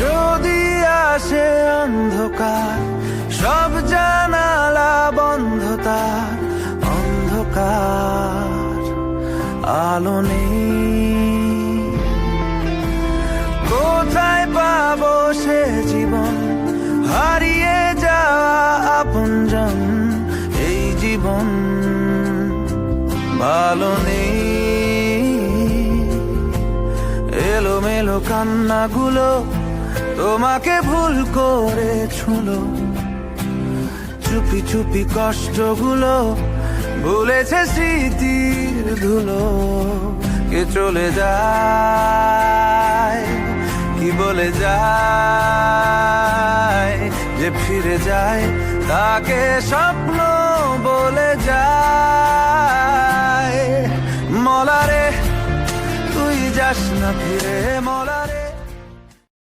যদি আসে অন্ধকার, সব জানালা বন্ধ, তার অন্ধকার, আলো নেই। কোথায় পাবো সে জীবন, হারিয়ে যাওয়া আপনজন, এই জীবন ভালো নেই। এলোমেলো কান্নাগুলো তোমাকে ভুল করে ছুঁলো, চুপি চুপি কষ্টগুলো ভুলেছে স্মৃতির ধুলো। কে চলে যায়, কি বলে যায়, যে ফিরে যায় তাকে স্বপ্ন বলে যায়। মলারে তুই যাস না ফিরে, মলা।